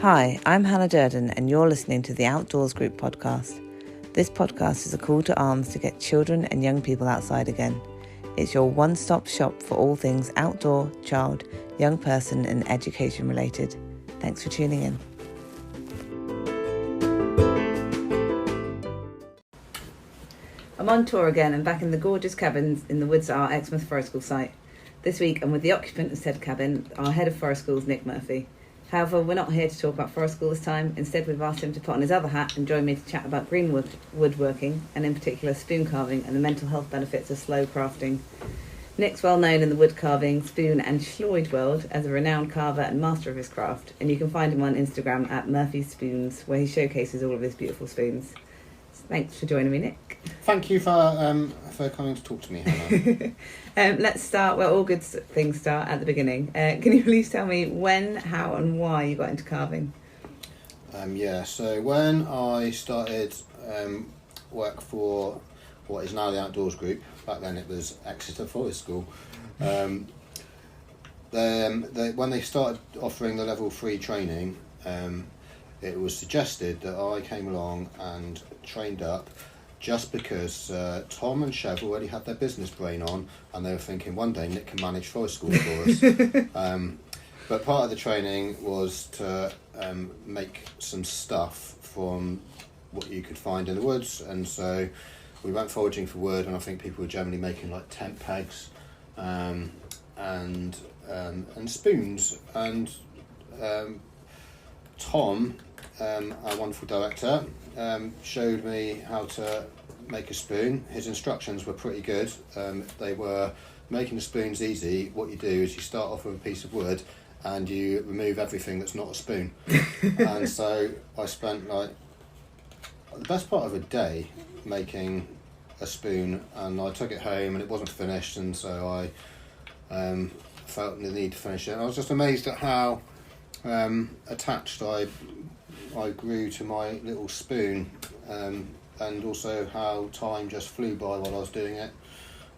Hi, I'm Hannah Durden and you're listening to the Outdoors Group podcast. This podcast is a call to arms to get children and young people outside again. It's your one-stop shop for all things outdoor, child, young person and education related. Thanks for tuning in. I'm on tour again and back in the gorgeous cabins in the woods at our Exmouth Forest School site. This week I'm with the occupant of said cabin, our head of Forest Schools, Nick Murphy. However, we're not here to talk about Forest School this time. Instead, we've asked him to put on his other hat and join me to chat about green woodworking, and in particular spoon carving and the mental health benefits of slow crafting. Nick's well known in the wood carving, spoon and schloid world as a renowned carver and master of his craft, and you can find him on Instagram at Murphy Spoons, where he showcases all of his beautiful spoons. So thanks for joining me, Nick. Thank you for coming to talk to me, Hannah. Let's start where all good things start, at the beginning. Can you please tell me when, how and why you got into carving? So when I started work for what is now the Outdoors Group, back then it was Exeter Forest School, when they started offering the level 3 training, it was suggested that I came along and trained up just because Tom and Chev already had their business brain on and they were thinking one day Nick can manage forest schools for us. But part of the training was to make some stuff from what you could find in the woods, and so we went foraging for wood, and I think people were generally making like tent pegs and spoons, and Tom, our wonderful director, showed me how to make a spoon. His instructions were pretty good. They were making the spoons easy. What you do is you start off with a piece of wood and you remove everything that's not a spoon. And so I spent like the best part of a day making a spoon, and I took it home and it wasn't finished, and so I felt the need to finish it. And I was just amazed at how attached I grew to my little spoon, and also how time just flew by while I was doing it,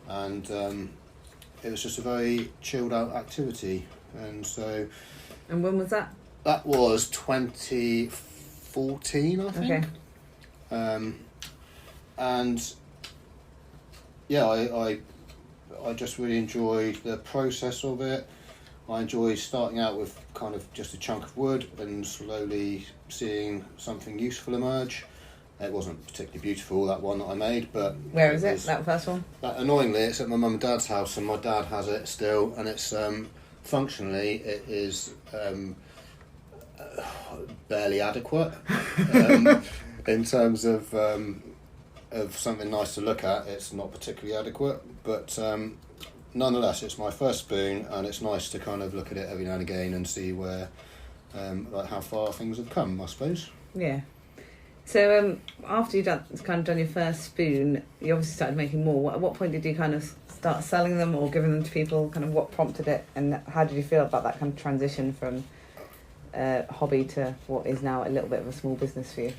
and it was just a very chilled out activity. And when was that? That was 2014, I think. Okay. And yeah, I just really enjoyed the process of it. I enjoyed starting out with kind of just a chunk of wood and slowly seeing something useful emerge. It wasn't particularly beautiful, that one that I made, but... Where is it, that first one? Annoyingly, it's at my mum and dad's house, and my dad has it still, and it's functionally, it is barely adequate in terms of something nice to look at. It's not particularly adequate, but nonetheless, it's my first spoon, and it's nice to kind of look at it every now and again and see where, like how far things have come, I suppose. Yeah. So after you'd done your first spoon, you obviously started making more. At what point did you kind of start selling them or giving them to people? Kind of what prompted it, and how did you feel about that kind of transition from hobby to what is now a little bit of a small business for you?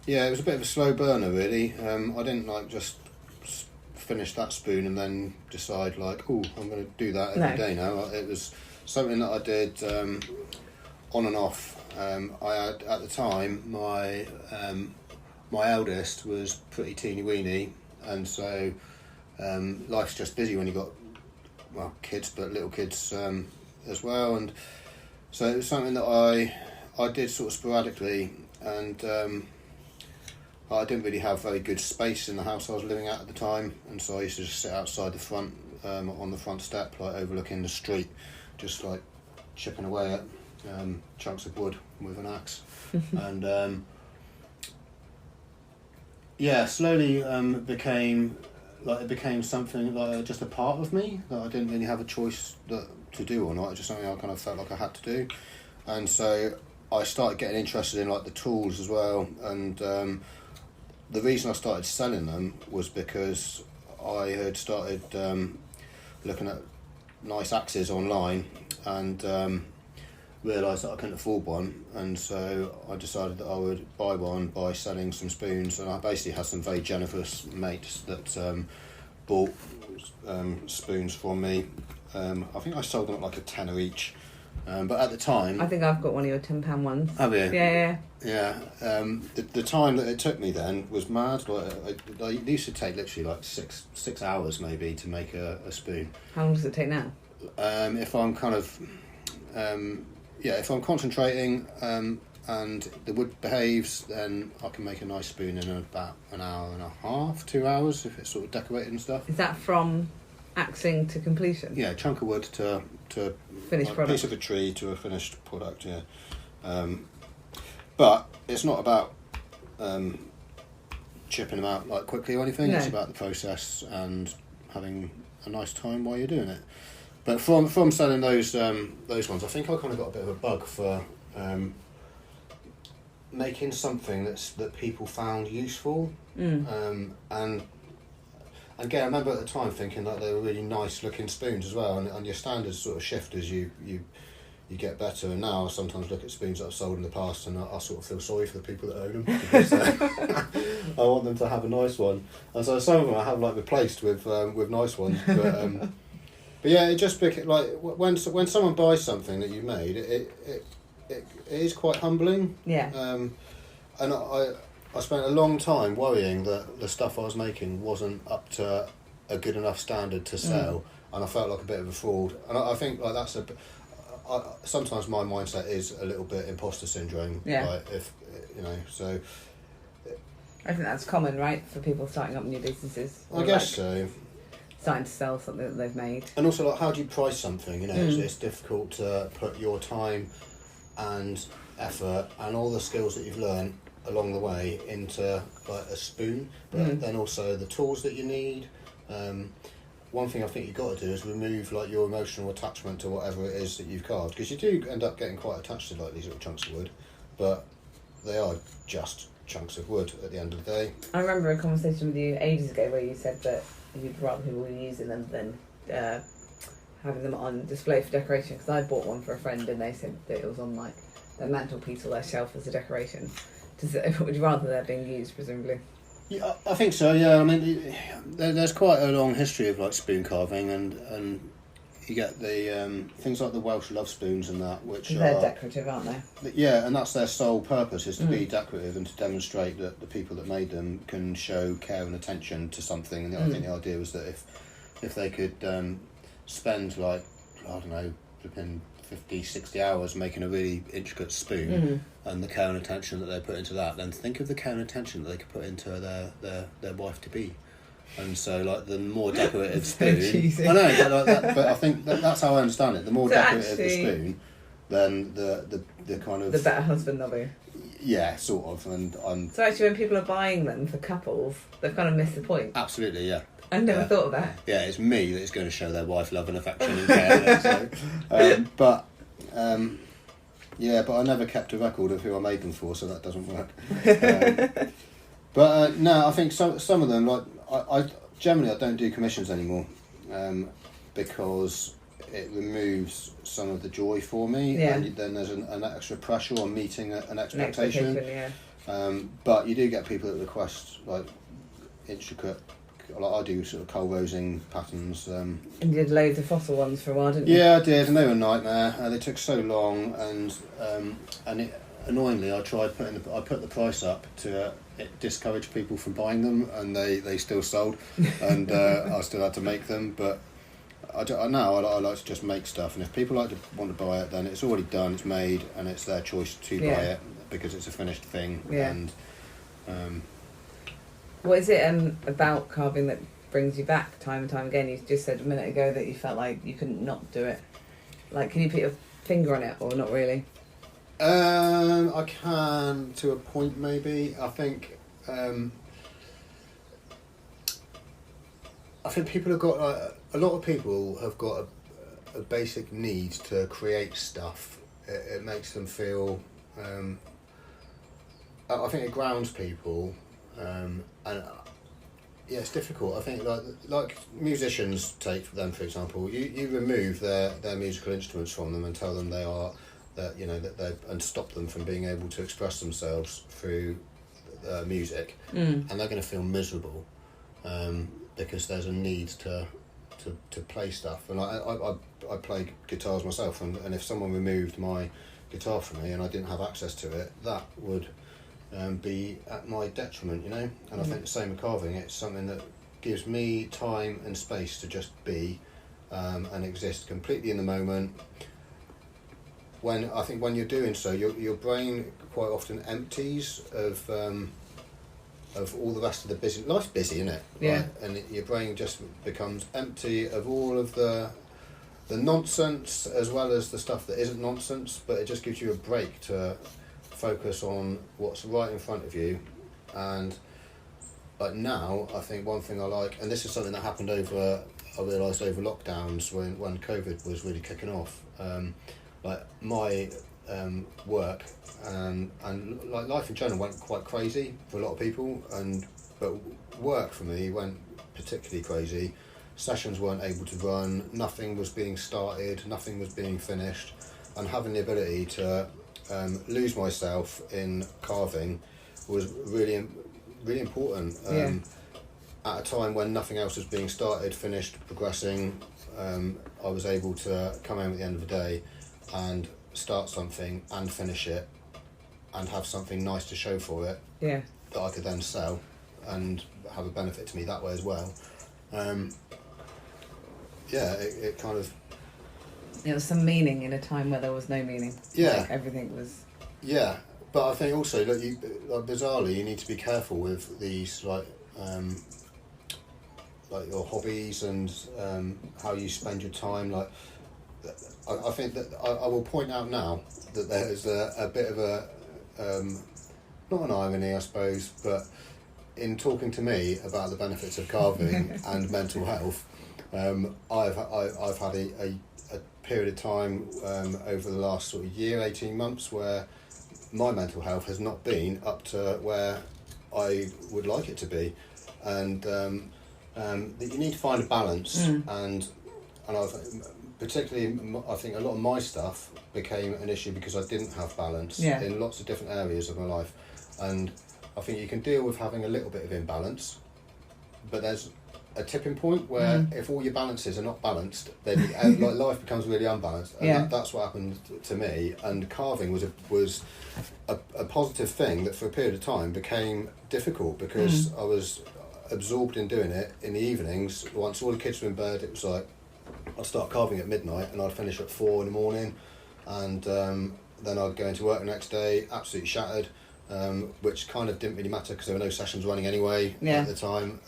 Yeah, it was a bit of a slow burner, really. I didn't just finish that spoon and then decide I'm going to do that every day now. It was something that I did on and off. I had, at the time, my eldest was pretty teeny weeny, and so life's just busy when you've got kids, but little kids as well, and so it was something that I did sort of sporadically, and I didn't really have very good space in the house I was living at the time, and so I used to just sit outside the front, on the front step, overlooking the street, just chipping away at chunks of wood with an axe. And slowly it became something just a part of me that I didn't really have a choice to do or not. It's just something I kind of felt like I had to do, and so I started getting interested in the tools as well, and the reason I started selling them was because I had started looking at nice axes online, and realised that I couldn't afford one, and so I decided that I would buy one by selling some spoons, and I basically had some very generous mates that bought spoons from me. I think I sold them at like a tenner each, But at the time, I think I've got one of your £10 ones. have you? Yeah. Yeah. The time that it took me then was mad. Like, I used to take literally like six hours maybe to make a spoon. How long does it take now? If I'm kind of, if I'm concentrating and the wood behaves, then I can make a nice spoon in about an hour and a half, 2 hours, if it's sort of decorated and stuff. Is that from axing to completion? Yeah, chunk of wood to Finished like, product. piece of a tree to a finished product. Yeah, but it's not about chipping them out like quickly or anything. No. It's about the process and having a nice time while you're doing it. But from selling those ones, I think I kind of got a bit of a bug for making something that people found useful. And again, I remember at the time thinking that they were really nice looking spoons as well, and your standards sort of shift as you get better. And now I sometimes look at spoons that I've sold in the past, and I sort of feel sorry for the people that own them because I want them to have a nice one. And so some of them I have like replaced with nice ones, but yeah, it just like when someone buys something that you made, it is quite humbling. Yeah. And I spent a long time worrying that the stuff I was making wasn't up to a good enough standard to sell, and I felt like a bit of a fraud. And I think like that's sometimes my mindset is a little bit imposter syndrome. Yeah. Like if so. I think that's common, right, for people starting up new businesses. I guess so. Starting to sell something that they've made. And also, like, how do you price something? It's difficult to put your time and effort and all the skills that you've learned along the way into like a spoon, but then also the tools that you need. One thing I think you've got to do is remove like your emotional attachment to whatever it is that you've carved, because you do end up getting quite attached to like these little chunks of wood, but they are just chunks of wood at the end of the day. I remember a conversation with you ages ago where you said that you'd rather people were using them than having them on display for decoration, because I bought one for a friend and they said that it was on like their mantelpiece or their shelf as a decoration. Would you rather they're being used, presumably? Yeah, I think so. Yeah, I mean, there's quite a long history of like spoon carving, and you get the things like the Welsh love spoons and that, which they're decorative, aren't they? Yeah, and that's their sole purpose, is to be decorative and to demonstrate that the people that made them can show care and attention to something. And I think the idea was that if they could spend like, I don't know, flipping 50, 60 hours making a really intricate spoon, and the care and attention that they put into that, then think of the care and attention that they could put into their wife to be. And so, like, the more decorative spoon, cheesy. I know, but I think that's how I understand it. The more decorative the spoon, then the kind of the better husband they'll be. Yeah, sort of. And so actually, when people are buying them for couples, they've kind of missed the point. Absolutely, yeah. I never thought of that. Yeah, it's me that's going to show their wife love and affection and care. But I never kept a record of who I made them for, so that doesn't work. No, I think some of them, like I generally don't do commissions anymore, because it removes some of the joy for me. Yeah. And then there's an extra pressure on meeting an expectation. Yeah. But you do get people that request like intricate. Like I do sort of coal rosing patterns. And you did loads of fossil ones for a while, didn't you? Yeah, I did, and they were a nightmare. They took so long, and annoyingly, I put the price up to discourage people from buying them, and they still sold, and I still had to make them. But I like to just make stuff, and if people want to buy it, then it's already done, it's made, and it's their choice to buy it because it's a finished thing. Yeah. And what is it about carving that brings you back time and time again? You just said a minute ago that you felt like you couldn't not do it. Like, can you put your finger on it, or not really? I can, to a point, maybe. I think people have got a lot of people have got a basic need to create stuff. It makes them feel. I think it grounds people. And it's difficult. I think like musicians, take them for example, you remove their musical instruments from them and tell them and stop them from being able to express themselves through music, and they're going to feel miserable because there's a need to to play stuff. And I play guitars myself, and if someone removed my guitar from me and I didn't have access to it, that would be at my detriment, you know. And I think the same with carving. It's something that gives me time and space to just be and exist completely in the moment. When you're doing so, your brain quite often empties of all the rest of the busy. Life's busy, isn't it? Yeah. Right? And your brain just becomes empty of all of the nonsense as well as the stuff that isn't nonsense. But it just gives you a break to focus on what's right in front of you. And like now, I think one thing I like, and this is something that happened I realised over lockdowns when COVID was really kicking off. Like my work and like life in general went quite crazy for a lot of people, but work for me went particularly crazy. Sessions weren't able to run, nothing was being started, nothing was being finished, and having the ability to lose myself in carving was really really important. At a time when nothing else was being started, finished, progressing, I was able to come home at the end of the day and start something and finish it and have something nice to show for it that I could then sell and have a benefit to me that way as well. It kind of... There was some meaning in a time where there was no meaning. Yeah. Like everything was... Yeah, but I think also, bizarrely, you need to be careful with these, like your hobbies and how you spend your time. Like, I think that I will point out now that there is a bit of a not an irony, I suppose, but in talking to me about the benefits of carving and mental health, I've had a period of time over the last sort of year, 18 months, where my mental health has not been up to where I would like it to be, and that you need to find a balance, and particularly, I think a lot of my stuff became an issue because I didn't have balance in lots of different areas of my life. And I think you can deal with having a little bit of imbalance, but there's a tipping point where if all your balances are not balanced, then like life becomes really unbalanced. And that's what happened to me. And carving was a positive thing that for a period of time became difficult because I was absorbed in doing it in the evenings. Once all the kids were in bed, it was like I'd start carving at midnight and I'd finish at 4 in, and then I'd go into work the next day absolutely shattered, which kind of didn't really matter because there were no sessions running anyway at the time.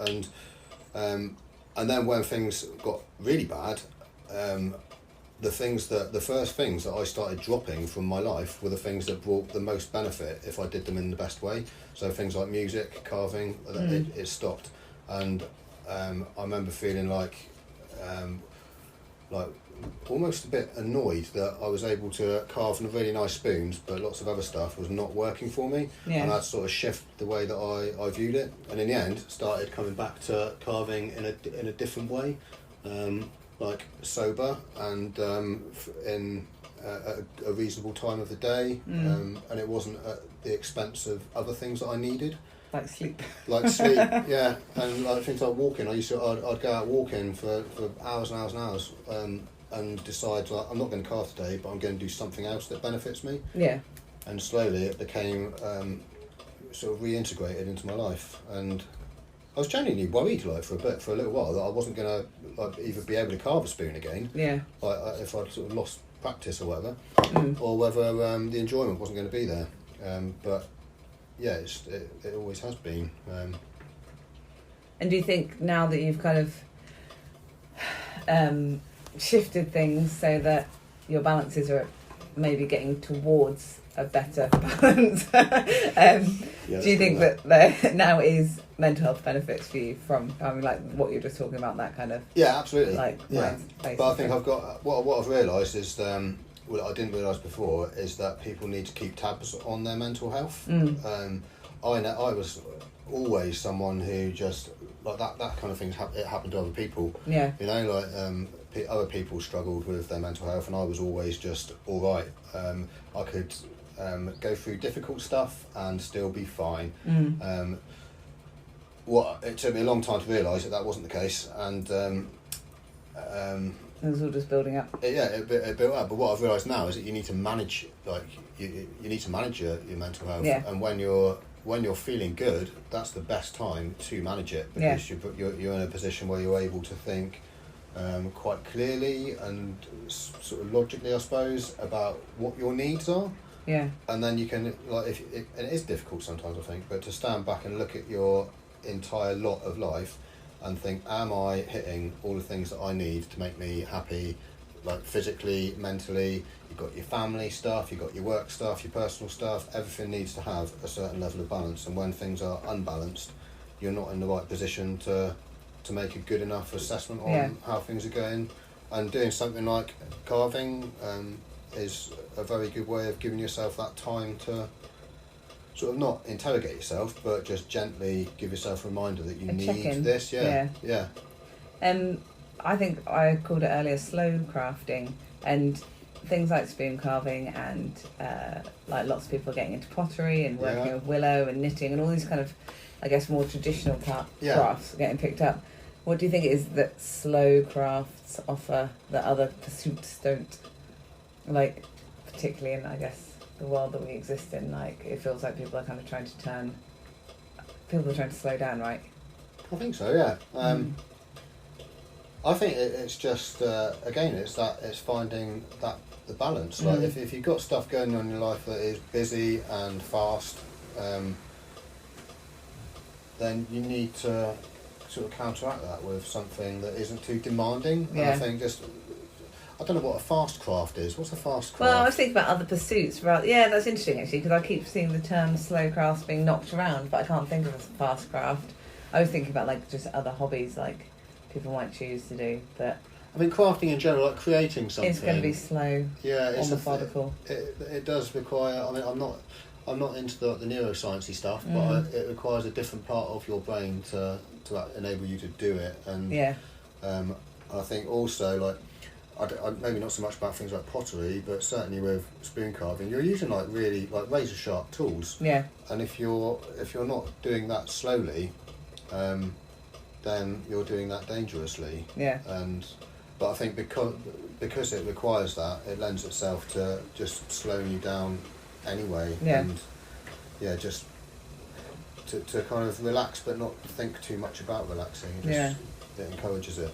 And then when things got really bad, the first things that I started dropping from my life were the things that brought the most benefit if I did them in the best way. So things like music, carving, it stopped. And I remember feeling like almost a bit annoyed that I was able to carve really nice spoons, but lots of other stuff was not working for me. And that sort of shifted the way that I viewed it. And in the end, started coming back to carving in a different way, like sober and in a reasonable time of the day, and it wasn't at the expense of other things that I needed. Like sleep. Yeah. And like things like walking. I'd go out walking for hours and hours and hours, and decide like I'm not going to carve today, but I'm going to do something else that benefits me. Yeah. And slowly it became sort of reintegrated into my life, and I was genuinely worried for a little while that I wasn't going to either be able to carve a spoon again. Yeah. Like if I'd sort of lost practice or whatever, or whether the enjoyment wasn't going to be there. But yeah, it always has been. And do you think now that you've kind of shifted things so that your balances are maybe getting towards a better balance, do you think that there now is mental health benefits for you from like what you're just talking about, that kind of absolutely but I think I've got what I've realised is what I didn't realise before is that people need to keep tabs on their mental health. I was always someone who just like that kind of thing. It happened to other people. Yeah, you know, like other people struggled with their mental health, and I was always just all right. I could go through difficult stuff and still be fine. It took me a long time to realise that wasn't the case, and It was all just building up. It built up. But what I've realised now is that you need to manage, like you need to manage your mental health. Yeah. And when you're feeling good, that's the best time to manage it, because you're in a position where you're able to think quite clearly and sort of logically, I suppose, about what your needs are. Yeah. And then you can, like, and it is difficult sometimes, I think, but to stand back and look at your entire lot of life and think, am I hitting all the things that I need to make me happy, like physically, mentally? You've got your family stuff, you've got your work stuff, your personal stuff. Everything needs to have a certain level of balance, and when things are unbalanced, you're not in the right position to make a good enough assessment on how things are going. And doing something like carving is a very good way of giving yourself that time to sort of not interrogate yourself, but just gently give yourself a reminder that you need this. Yeah. I think I called it earlier slow crafting, and things like spoon carving and like lots of people are getting into pottery and working with willow and knitting and all these kind of, I guess, more traditional crafts are getting picked up. What do you think it is that slow crafts offer that other pursuits don't? Like, particularly in, I guess, the world that we exist in, like, it feels like people are kind of trying to slow down, right? I think so, yeah. I think it's just, again, it's finding the balance. Like, if you've got stuff going on in your life that is busy and fast, then you need to sort of counteract that with something that isn't too demanding. Yeah. And I think I don't know what a fast craft is. What's a fast craft? Well, I was thinking about other pursuits. Yeah, that's interesting, actually, because I keep seeing the term slow crafts being knocked around, but I can't think of a fast craft. I was thinking about, like, just other hobbies, like, people might choose to do, but... I mean, crafting in general, like creating something... It's going to be slow, it's methodical. It does require... I mean, I'm not into the neuroscience-y stuff, but it requires a different part of your brain to enable you to do it. And I think also, like, I maybe not so much about things like pottery, but certainly with spoon carving, you're using like really like razor sharp tools. Yeah. And if you're not doing that slowly, then you're doing that dangerously. Yeah. But I think because it requires that, it lends itself to just slowing you down anyway. Yeah. And just to kind of relax, but not think too much about relaxing. It encourages it.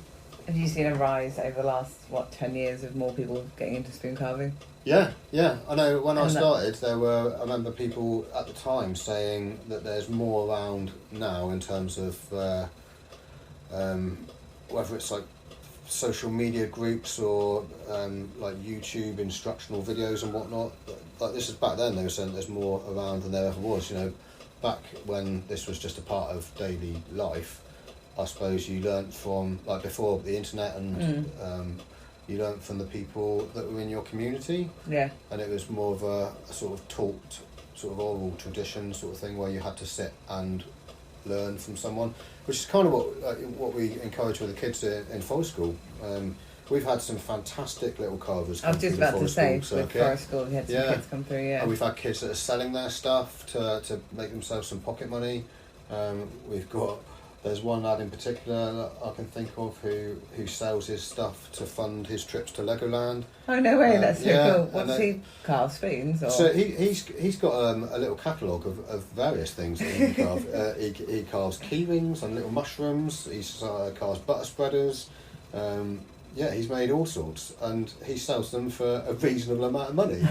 Have you seen a rise over the last, 10 years of more people getting into spoon carving? Yeah. I know when I started, I remember people at the time saying that there's more around now in terms of whether it's like social media groups or like YouTube instructional videos and whatnot. Like, this is back then, they were saying there's more around than there ever was. You know, back when this was just a part of daily life, I suppose you learnt from, like, before the internet, and you learnt from the people that were in your community. Yeah. And it was more of a sort of taught, sort of oral tradition sort of thing, where you had to sit and learn from someone, which is kind of what we encourage with the kids in Forest School. We've had some fantastic little carvers come through the Forest School circuit. With Forest School, we had some kids come through, And we've had kids that are selling their stuff to make themselves some pocket money. There's one lad in particular that I can think of who sells his stuff to fund his trips to Legoland. Oh, no way, that's so cool. What's he carve, spoons? Or? So he's got a little catalogue of various things that he can carve. He carves key rings and little mushrooms, he carves butter spreaders. He's made all sorts, and he sells them for a reasonable amount of money.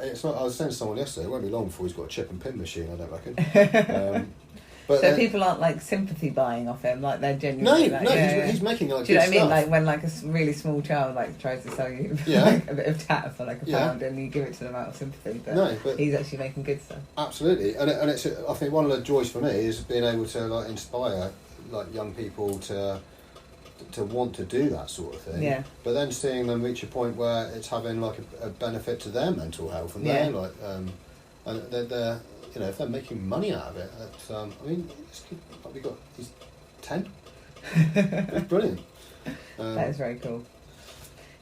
It's not, I was saying to someone yesterday, it won't be long before he's got a chip and pin machine, I don't reckon. So people aren't like sympathy buying off him, like they're genuinely. He's making like. Do you know what I mean? Like when like a really small child like tries to sell you like a bit of tat for like £1, and you give it to them out of sympathy, but he's actually making good stuff. Absolutely, and it's I think one of the joys for me is being able to like inspire like young people to want to do that sort of thing. Yeah. But then seeing them reach a point where it's having like a benefit to their mental health, and they're like, and they're you know, if they're making money out of it, I mean, this kid, he's 10. It's brilliant. That is very cool.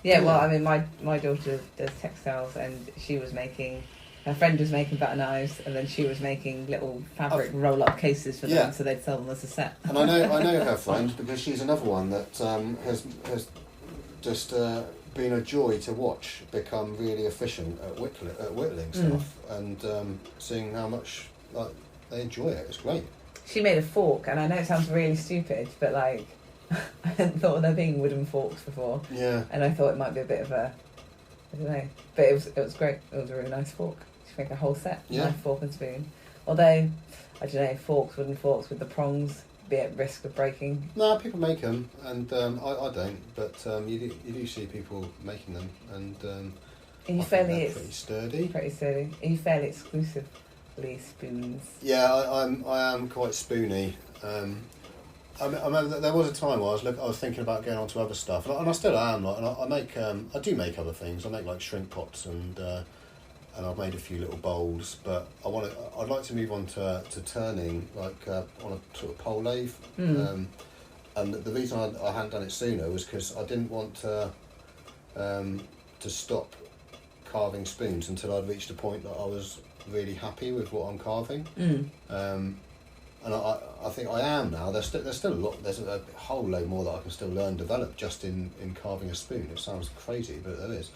Yeah, well, I mean, my daughter does textiles, and she was making Her friend was making butter knives, and then she was making little fabric roll-up cases for them, so they'd sell them as a set. And I know her friend because she's another one that has just been a joy to watch become really efficient at whittling stuff, and seeing how much like they enjoy it. It's great. She made a fork, and I know it sounds really stupid, but like I hadn't thought of there being wooden forks before. Yeah. And I thought it might be a bit of a, I don't know, but it was great. It was a really nice fork. She make a whole set, knife, fork and spoon. Although, I don't know, wooden forks with the prongs be at risk of breaking. No, people make them, and I don't, but you do see people making them, and Are you pretty sturdy. Pretty sturdy. Are you fairly exclusively spoons? Yeah, I am quite spoony. I remember there was a time where I was thinking about going on to other stuff, and I still am. Like, and I make I do make other things. I make like shrink pots, and I've made a few little bowls. But I'd like to move on to turning, like on a sort of pole lathe. And the reason I hadn't done it sooner was because I didn't want to stop carving spoons until I'd reached a point that I was really happy with what I'm carving. And I think I am now. There's still a lot. There's a whole load more that I can still learn, develop just in carving a spoon. It sounds crazy, but there is.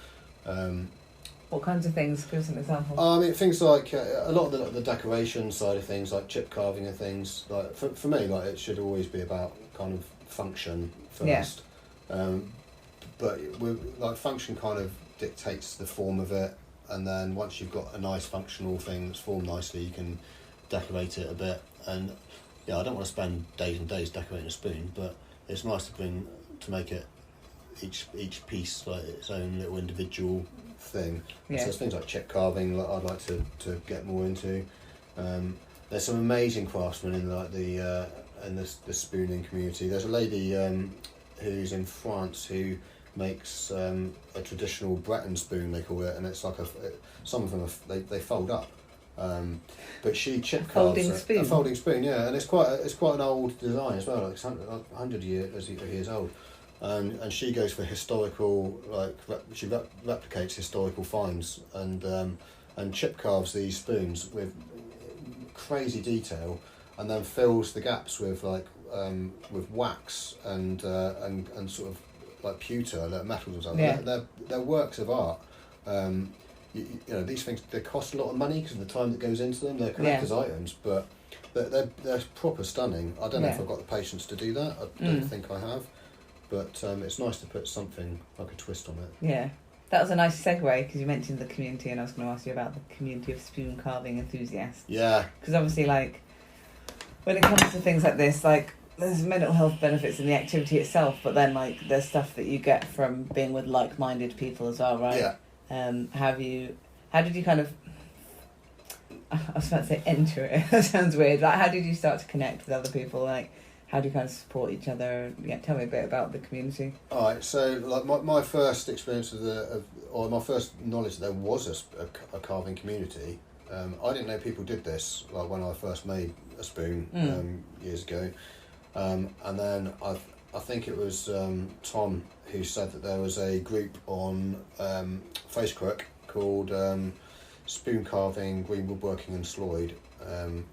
What kinds of things? Give us an example. I mean, things like a lot of the decoration side of things, like chip carving and things. Like for me, like it should always be about kind of function first. Yeah. But like function kind of dictates the form of it, and then once you've got a nice functional thing that's formed nicely, you can decorate it a bit. And yeah, I don't want to spend days and days decorating a spoon, but it's nice to make it each piece like its own little individual thing. Yeah. So there's things like chip carving that I'd like to get more into. There's some amazing craftsmen in like the spooning community. There's a lady who's in France who makes a traditional Breton spoon, they call it, and it's like some of them they fold up. But she chip carves a folding spoon, yeah, and it's quite an old design as well. Like it's 100 years old, and she goes for historical, like she replicates historical finds, and chip carves these spoons with crazy detail, and then fills the gaps with with wax and sort of like pewter, like metals or something. Yeah. They're works of art. You know, these things, they cost a lot of money because of the time that goes into them. They're collector's items, but they're proper stunning. I don't know if I've got the patience to do that. I don't think I have, but it's nice to put something like a twist on it. Yeah, that was a nice segue because you mentioned the community, and I was going to ask you about the community of spoon carving enthusiasts. Yeah, because obviously, like when it comes to things like this, like there's mental health benefits in the activity itself, but then like there's stuff that you get from being with like-minded people as well, right? Yeah. How did you kind of, I was about to say enter it, that sounds weird, like how did you start to connect with other people, like how do you kind of support each other? Yeah, tell me a bit about the community. Alright, so like my first experience or my first knowledge that there was a carving community, I didn't know people did this like when I first made a spoon years ago, and then I think it was Tom who said that there was a group on Facebook called Spoon Carving, Green Woodworking and Sloyd,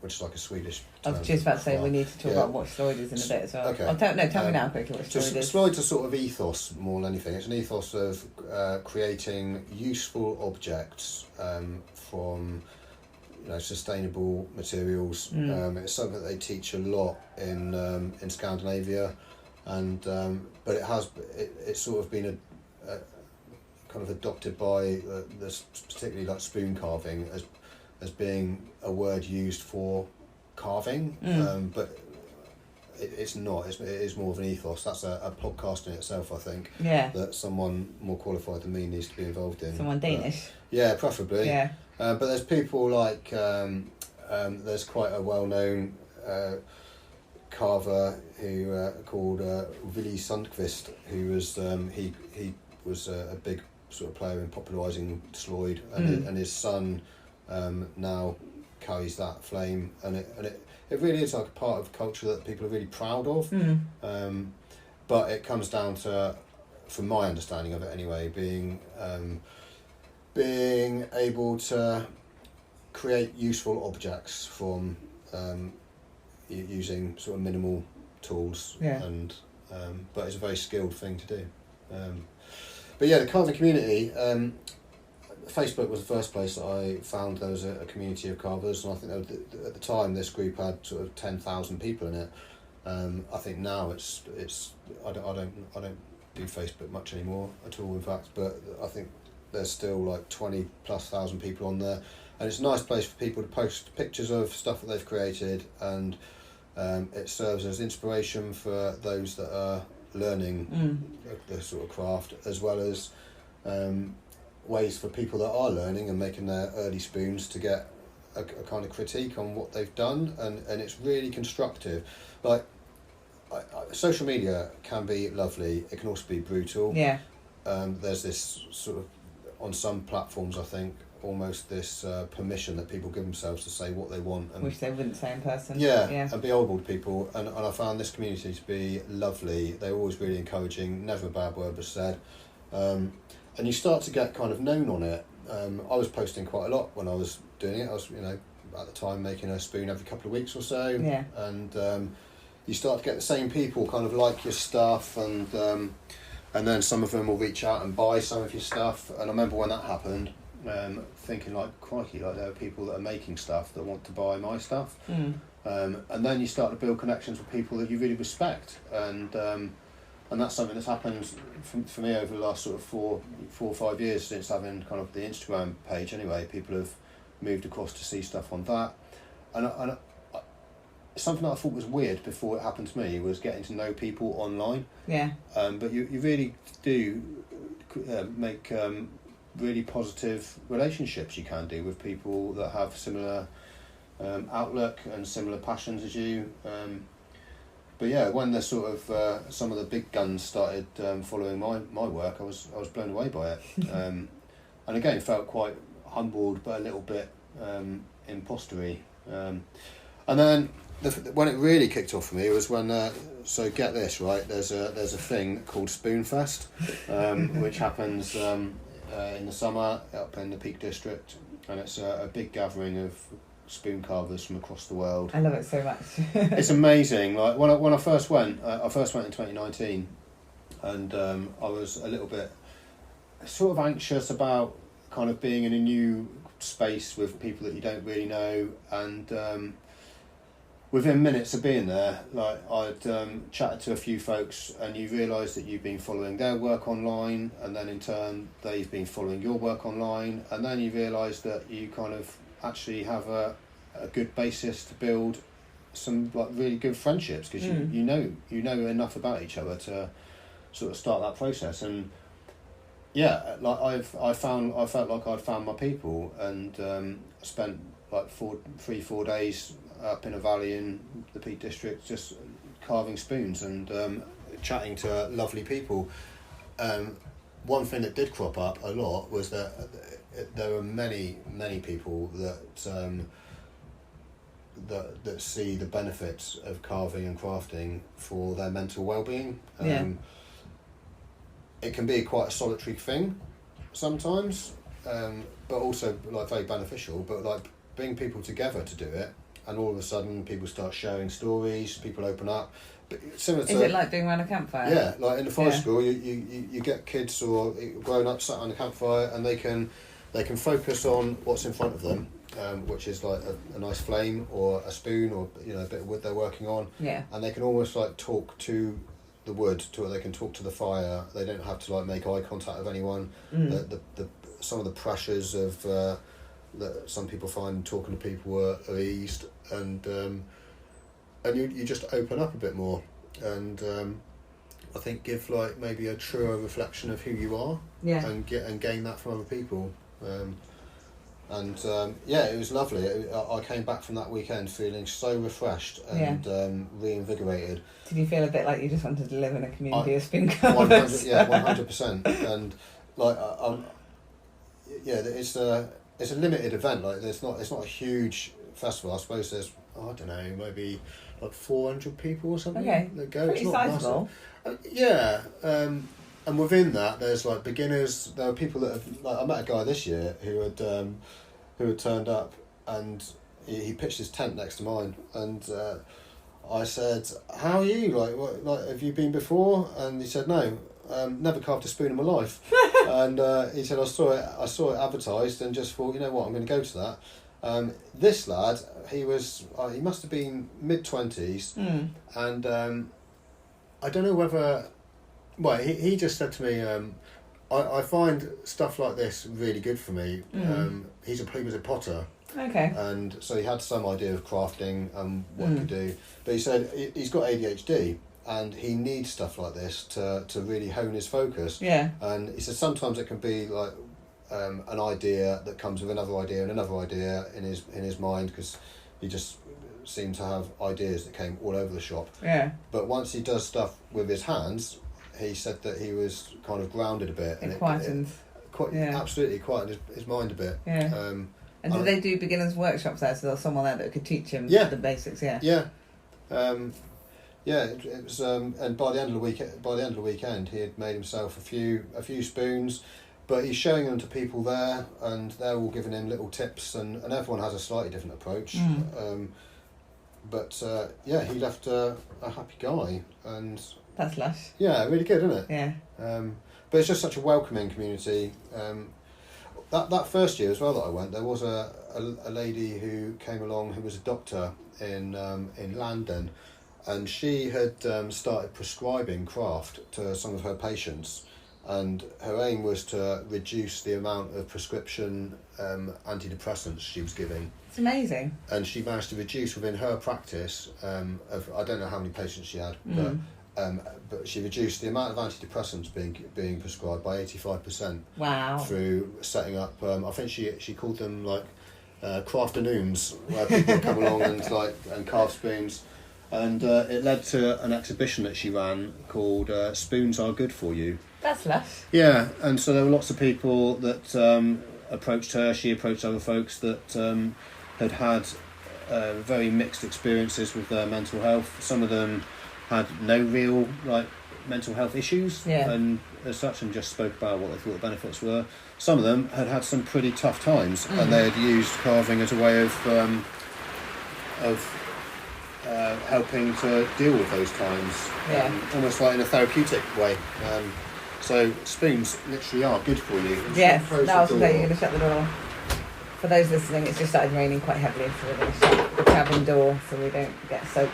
which is like a Swedish term. I was just about to say we need to talk about what Sloyd is in a bit as well. Okay. Tell me now quickly what Sloyd is. Sloyd's a sort of ethos more than anything. It's an ethos of creating useful objects from sustainable materials. It's something that they teach a lot in Scandinavia. And but it's sort of been a kind of adopted by this, particularly like spoon carving as being a word used for carving, but it's not. It is more of an ethos. That's a podcast in itself, I think. Yeah. That someone more qualified than me needs to be involved in. Someone Danish. Yeah, preferably. Yeah. But there's people like there's quite a well-known carver who called Willy Sundqvist, who was he was a big sort of player in popularising Sloyd, and his son now carries that flame, and it really is like a part of culture that people are really proud of. But it comes down to, from my understanding of it anyway, being able to create useful objects from using sort of minimal tools, and but it's a very skilled thing to do. But yeah, the carving community. Facebook was the first place that I found there was a community of carvers, and I think at the time this group had sort of 10,000 people in it. I think now it's I don't do Facebook much anymore at all, in fact, but I think there's still like 20,000+ people on there, and it's a nice place for people to post pictures of stuff that they've created, and it serves as inspiration for those that are learning the sort of craft, as well as ways for people that are learning and making their early spoons to get a kind of critique on what they've done, and it's really constructive. Like social media can be lovely, it can also be brutal. There's this sort of, on some platforms I think, almost this permission that people give themselves to say what they want, and which they wouldn't say in person. And be audible to people, and I found this community to be lovely. They're always really encouraging, never a bad word was said, and you start to get kind of known on it. I was posting quite a lot when I was doing it. I was, at the time, making a spoon every couple of weeks or so, and you start to get the same people kind of like your stuff, and then some of them will reach out and buy some of your stuff. And I remember when that happened, thinking like, crikey, like there are people that are making stuff that want to buy my stuff. And then you start to build connections with people that you really respect, and that's something that's happened for me over the last sort of 4 or 5 years since having kind of the Instagram page. Anyway, people have moved across to see stuff on that, and something that I thought was weird before it happened to me was getting to know people online. But you really do make really positive relationships. You can do with people that have similar outlook and similar passions as you. But yeah, when the sort of some of the big guns started following my work, I was blown away by it, and again felt quite humbled, but a little bit impostery. And then when it really kicked off for me was when so get this right. There's a thing called Spoonfest, which happens in the summer up in the Peak District, and it's a big gathering of spoon carvers from across the world. I love it so much. It's amazing. Like when I first went in 2019, and I was a little bit sort of anxious about kind of being in a new space with people that you don't really know, and within minutes of being there, like I'd chatted to a few folks, and you realise that you've been following their work online, and then in turn they've been following your work online, and then you realise that you kind of actually have a good basis to build some like really good friendships, because you know enough about each other to sort of start that process. And yeah, like I felt like I'd found my people, and spent like 3-4 days up in a valley in the Peak District just carving spoons and chatting to lovely people. One thing that did crop up a lot was that there were many people that that see the benefits of carving and crafting for their mental well-being. It can be quite a solitary thing sometimes, but also like very beneficial. But like bring people together to do it, and all of a sudden people start sharing stories, people open up. But similar to, is it like being around a campfire? Yeah, like in the forest school, you get kids or grown-ups sat on a campfire, and they can focus on what's in front of them, which is like a nice flame or a spoon or a bit of wood they're working on. And they can almost like talk to the wood, they can talk to the fire. They don't have to like make eye contact with anyone. The some of the pressures of that some people find talking to people are eased, and you just open up a bit more, and I think give like maybe a truer reflection of who you are, and gain that from other people. It was lovely. I came back from that weekend feeling so refreshed and reinvigorated. Did you feel a bit like you just wanted to live in a community of spoon carvers? 100%. And like it's a limited event. Like it's not a huge festival. I suppose there's I don't know, maybe like 400 people or something that go. Pretty sizable. And within that, there's like beginners. There are people that have. Like, I met a guy this year who had turned up and he pitched his tent next to mine, and I said, "How are you? Like, have you been before?" And he said, "No, never carved a spoon in my life." And he said, "I saw it advertised, and just thought, you know what, I'm going to go to that." This lad, he must have been mid-20s, and I don't know whether. Well, he just said to me, I find stuff like this really good for me. He was a potter. Okay. And so he had some idea of crafting and what he could do. But he said he's got ADHD and he needs stuff like this to really hone his focus. Yeah. And he said sometimes it can be like an idea that comes with another idea and another idea in his mind, because he just seemed to have ideas that came all over the shop. Yeah. But once he does stuff with his hands, he said that he was kind of grounded a bit. It quietens. Absolutely quietened his mind a bit. Yeah. And did they do beginners workshops there? So there was someone there that could teach him the basics. Yeah. Yeah. It was, and by the end of the weekend, he had made himself a few spoons, but he's showing them to people there, and they're all giving him little tips, and everyone has a slightly different approach. He left a happy guy, and that's lush. Yeah, really good, isn't it? Yeah. But it's just such a welcoming community. That first year as well that I went, there was a lady who came along who was a doctor in London, and she had started prescribing craft to some of her patients, and her aim was to reduce the amount of prescription antidepressants she was giving. It's amazing. And she managed to reduce within her practice of, I don't know how many patients she had, but she reduced the amount of antidepressants being prescribed by 85%. Wow. Through setting up, I think she called them like crafternoons, where people come along and carve spoons, and it led to an exhibition that she ran called "Spoons Are Good for You." That's lush. Yeah, and so there were lots of people that approached her. She approached other folks that had very mixed experiences with their mental health. Some of them had no real mental health issues, and as such, and just spoke about what they thought the benefits were. Some of them had some pretty tough times, and they had used carving as a way of helping to deal with those times, almost like in a therapeutic way. So spoons literally are good for you. Yes, that was the day you're going to shut the door. For those listening, it's just started raining quite heavily, so we're going to shut the cabin door so we don't get soaked.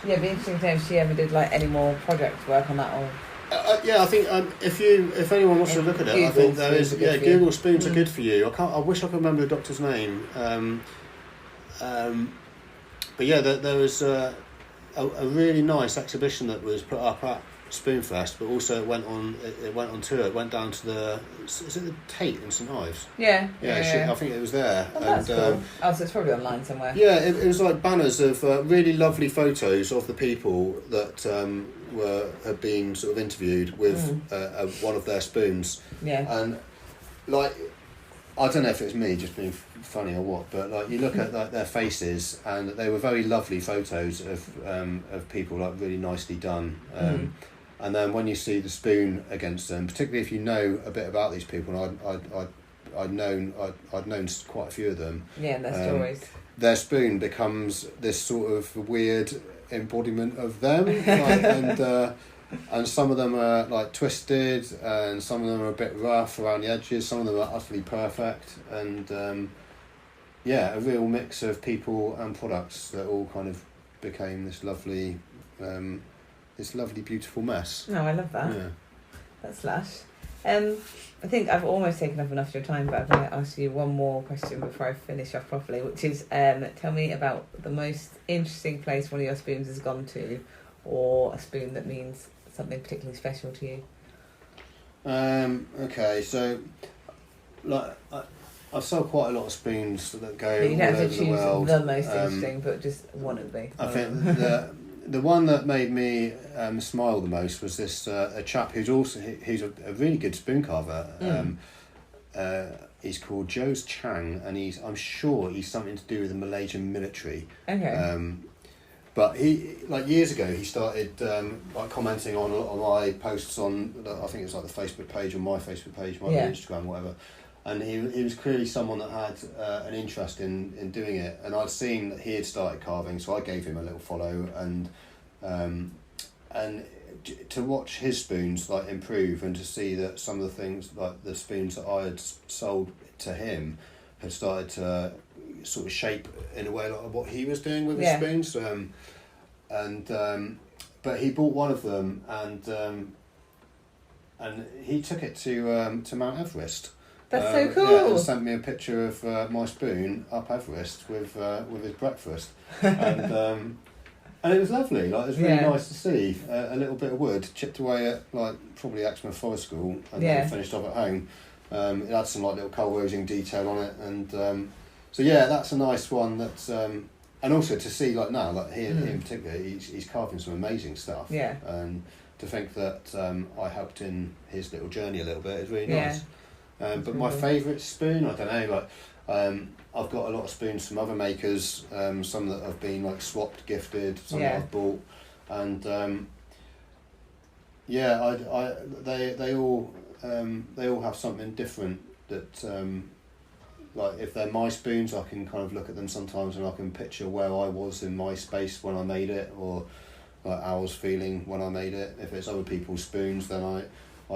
It'd be interesting to know if she ever did any more project work on that, or I think if anyone wants to look at it, Google, I think there is. Yeah, Google spoons are good for you. I wish I could remember the doctor's name. But yeah, there was a really nice exhibition that was put up at Spoonfest, but also it went on tour. It went down to is it the Tate in St Ives? Yeah. I think it was there. Oh, that's cool. So it's probably online somewhere. Yeah, it was like banners of really lovely photos of the people that had been sort of interviewed with one of their spoons. Yeah. And I don't know if it's me just being funny or what, but you look at their faces, and they were very lovely photos of people really nicely done. And then when you see the spoon against them, particularly if you know a bit about these people, and I'd known quite a few of them. Yeah, and their stories. Their spoon becomes this sort of weird embodiment of them, and some of them are twisted, and some of them are a bit rough around the edges. Some of them are utterly perfect, and a real mix of people and products that all kind of became this lovely, beautiful mess. No, I love that. Yeah. That's lush. I think I've almost taken up enough of your time, but I'm going to ask you one more question before I finish off properly, which is tell me about the most interesting place one of your spoons has gone to, or a spoon that means something particularly special to you. Okay, so I've sold quite a lot of spoons that go you don't all have to over the choose world. the most interesting, but just one of the. I think the one that made me smile the most was this a chap who's a really good spoon carver. He's called Jose Chang, and I'm sure he's something to do with the Malaysian military. Okay. But he, like years ago, he started like commenting on a lot of my posts on, I think it's like the Facebook page or my Facebook page, my Instagram, whatever. And he was clearly someone that had an interest in doing it. And I'd seen that he had started carving, so I gave him a little follow. And to watch his spoons like improve, and to see that some of the things, like the spoons that I had sold to him, had started to sort of shape in a way like what he was doing with his spoons. But he bought one of them, and he took it to Mount Everest. That's so cool. Yeah, and sent me a picture of my spoon up Everest with his breakfast, and it was lovely. Like, it was really nice to see a little bit of wood chipped away at like probably Exmouth Forest School, and then finished off at home. It had some like little coal rosing detail on it, and so that's a nice one. That's and also to see like now, like he in particular, he's carving some amazing stuff. Yeah. And to think that I helped in his little journey a little bit is really nice. But my favourite spoon, I don't know, like I've got a lot of spoons from other makers, some that have been like swapped, gifted, some that I've bought, and they all have something different that like if they're my spoons, I can kind of look at them sometimes and I can picture where I was in my space when I made it, or like I was feeling when I made it. If it's other people's spoons, then I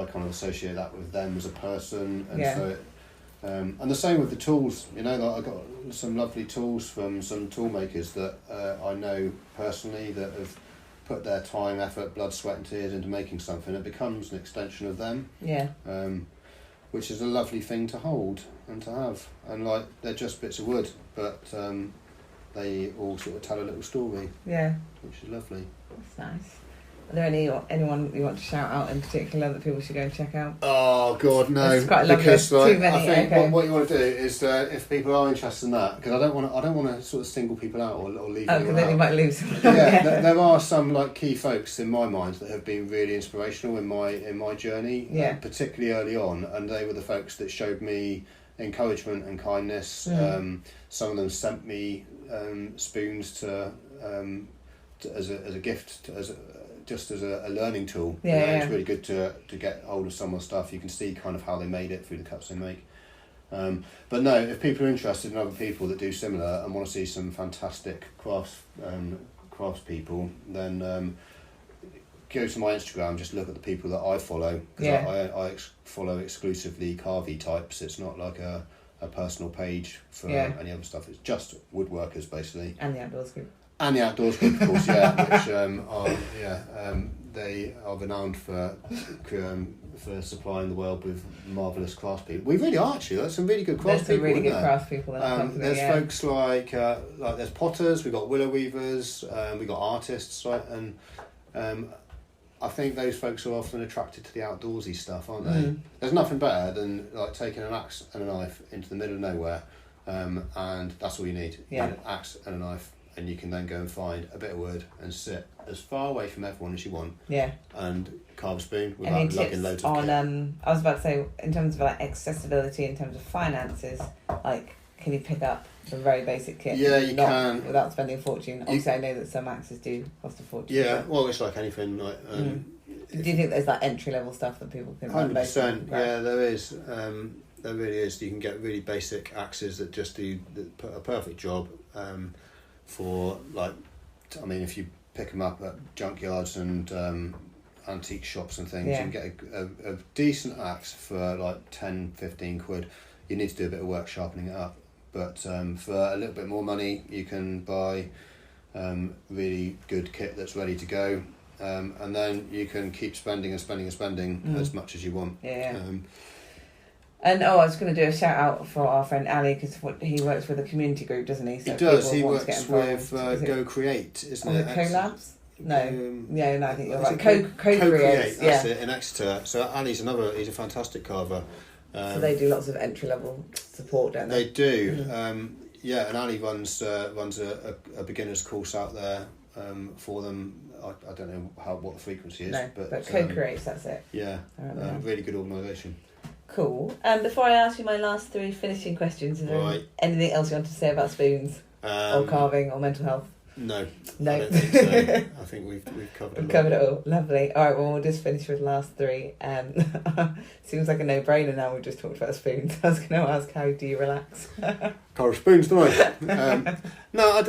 kind of associate that with them as a person, and so and the same with the tools, you know, like I got some lovely tools from some tool makers that I know personally that have put their time, effort, blood, sweat and tears into making something. It becomes an extension of them, which is a lovely thing to hold and to have. And like, they're just bits of wood, but they all sort of tell a little story, which is lovely. That's nice. Are there anyone you want to shout out in particular that people should go and check out? Oh God, no! It's quite a long list. Like, too many. I think what you want to do is if people are interested in that, because I don't want to sort of single people out or leave people out. Because then you might lose them. There are some like key folks in my mind that have been really inspirational in my journey, particularly early on, and they were the folks that showed me encouragement and kindness. Some of them sent me spoons to as a gift, just as a learning tool. It's really good to get hold of someone's stuff. You can see kind of how they made it through the cuts they make. But no, if people are interested in other people that do similar and want to see some fantastic crafts people, then go to my Instagram, just look at the people that I follow, because I follow exclusively carvy types. It's not like a personal page for any other stuff. It's just woodworkers basically. And the Outdoors Group. And the Outdoors Group, of course, which they are renowned for supplying the world with marvellous craftspeople. We really are, actually. There's some really good craftspeople. There's some really good craftspeople in the company. There's folks like there's potters, we've got willow weavers, we've got artists, right? And I think those folks are often attracted to the outdoorsy stuff, aren't they? There's nothing better than like taking an axe and a knife into the middle of nowhere, and that's all you need. You need an axe and a knife. And you can then go and find a bit of wood and sit as far away from everyone as you want. And carve a spoon without lugging loads of kit. I was about to say, in terms of like accessibility, in terms of finances, like can you pick up the very basic kit? Yeah, you can. Without spending a fortune. Obviously, I know that some axes do cost a fortune. Yeah, well, it's like anything. Like, do you think there's like entry level stuff that people can? 100%. Yeah, there is. There really is. You can get really basic axes that just do a perfect job. For like, I mean, if you pick them up at junkyards and antique shops and things, you can get a decent axe for like 10, 15 quid. You need to do a bit of work sharpening it up, but for a little bit more money you can buy really good kit that's ready to go, and then you can keep spending as much as you want. And I was going to do a shout out for our friend Ali, because he works with a community group, doesn't he? So he does. He works with Go Create, isn't it? CoLabs? No. I think you're right. Co-Create. That's it, in Exeter. So Ali's he's a fantastic carver. So they do lots of entry level support, don't they? They do. And Ali runs a beginner's course out there for them. I don't know what the frequency is, but Co-Create, that's it. Yeah, really good organisation. Cool. Before I ask you my last three finishing questions, is there anything else you want to say about spoons or carving or mental health? No. No. I don't think so. I think we've covered it. We've covered it all. Lovely. All right, well, we'll just finish with the last three. Seems like a no-brainer now. We've just talked about spoons. I was going to ask, how do you relax? Carve spoons, don't I? No,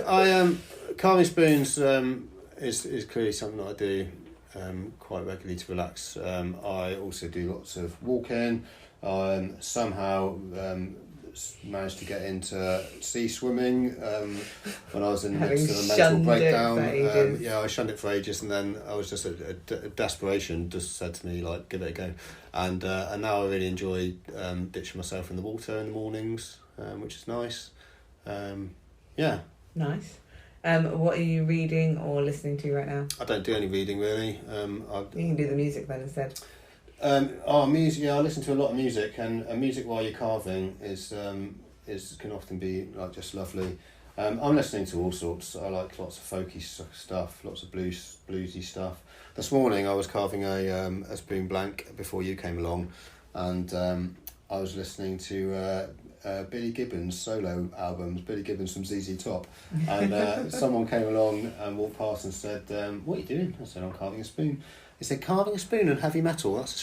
carving spoons is clearly something that I do quite regularly to relax. I also do lots of walking. Somehow managed to get into sea swimming when I was in the midst of a mental breakdown. I shunned it for ages, and then I was just a desperation just said to me, like, give it a go, and now I really enjoy ditching myself in the water in the mornings, which is nice. Nice. What are you reading or listening to right now? I don't do any reading really. You can do the music then instead. Music. Yeah, I listen to a lot of music, and music while you're carving can often be like just lovely. I'm listening to all sorts. I like lots of folky stuff, lots of bluesy stuff. This morning I was carving a spoon blank before you came along, and I was listening to Billy Gibbons solo albums, Billy Gibbons from ZZ Top, and someone came along and walked past and said, "What are you doing?" I said, "I'm carving a spoon." He said, "Carving a spoon and heavy metal, that's a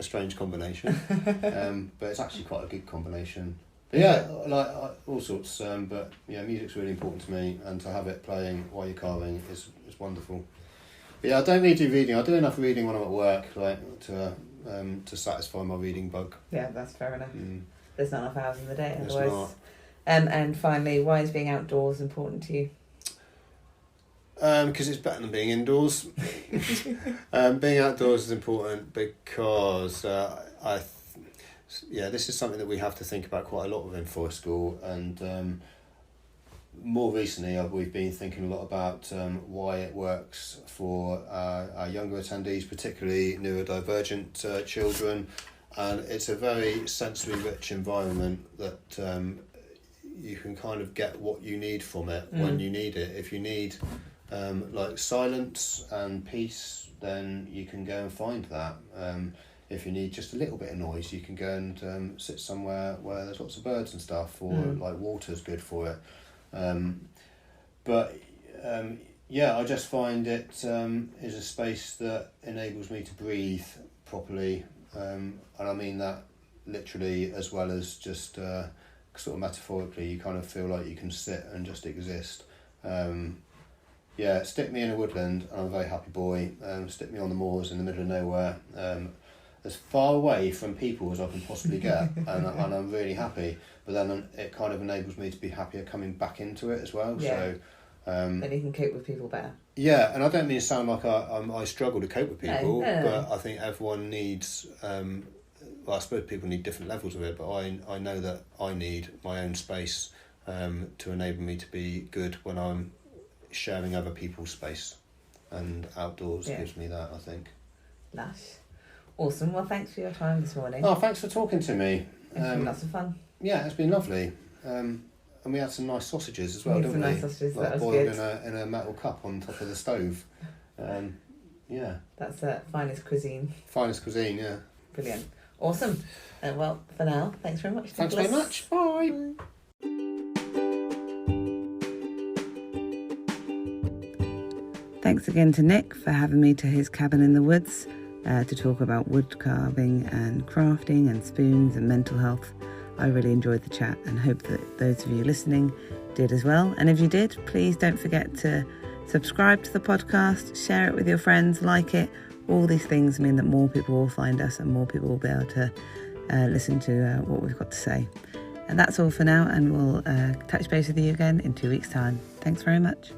strange combination." But it's actually quite a good combination. But yeah, like all sorts. But yeah, music's really important to me, and to have it playing while you're carving is wonderful. But yeah, I don't really do reading. I do enough reading when I'm at work, like to satisfy my reading bug. Yeah, that's fair enough. There's not enough hours in the day There's otherwise. not. And finally, why is being outdoors important to you? Because it's better than being indoors. Being outdoors is important because this is something that we have to think about quite a lot within Forest School, and more recently we've been thinking a lot about why it works for our younger attendees, particularly neurodivergent children, and it's a very sensory rich environment that you can kind of get what you need from it when you need it. If you need like silence and peace, then you can go and find that. If you need just a little bit of noise, you can go and sit somewhere where there's lots of birds and stuff, or like water's good for it. I just find it is a space that enables me to breathe properly, and I mean that literally as well as just sort of metaphorically. You kind of feel like you can sit and just exist. Stick me in a woodland, I'm a very happy boy. Stick me on the moors in the middle of nowhere, as far away from people as I can possibly get, and I'm really happy. But then it kind of enables me to be happier coming back into it as well. Yeah. So then you can cope with people better. Yeah, and I don't mean to sound like I struggle to cope with people, but I think everyone needs. I suppose people need different levels of it, but I know that I need my own space to enable me to be good when I'm sharing other people's space, and outdoors gives me that, I think. Lush. Awesome. Well, thanks for your time this morning. Oh, thanks for talking to me. It's been lots of fun. Yeah, it's been lovely. And we had some nice sausages as well, didn't we? Nice sausages, like that was boiled good. in a metal cup on top of the stove. That's finest cuisine. Finest cuisine, yeah. Brilliant. Awesome. Well, for now, thanks very much. Thanks very much. Bye. Thanks again to Nick for having me to his cabin in the woods to talk about wood carving and crafting and spoons and mental health. I really enjoyed the chat and hope that those of you listening did as well. And if you did, please don't forget to subscribe to the podcast, share it with your friends, like it. All these things mean that more people will find us and more people will be able to listen to what we've got to say. And that's all for now, and we'll touch base with you again in 2 weeks' time. Thanks very much.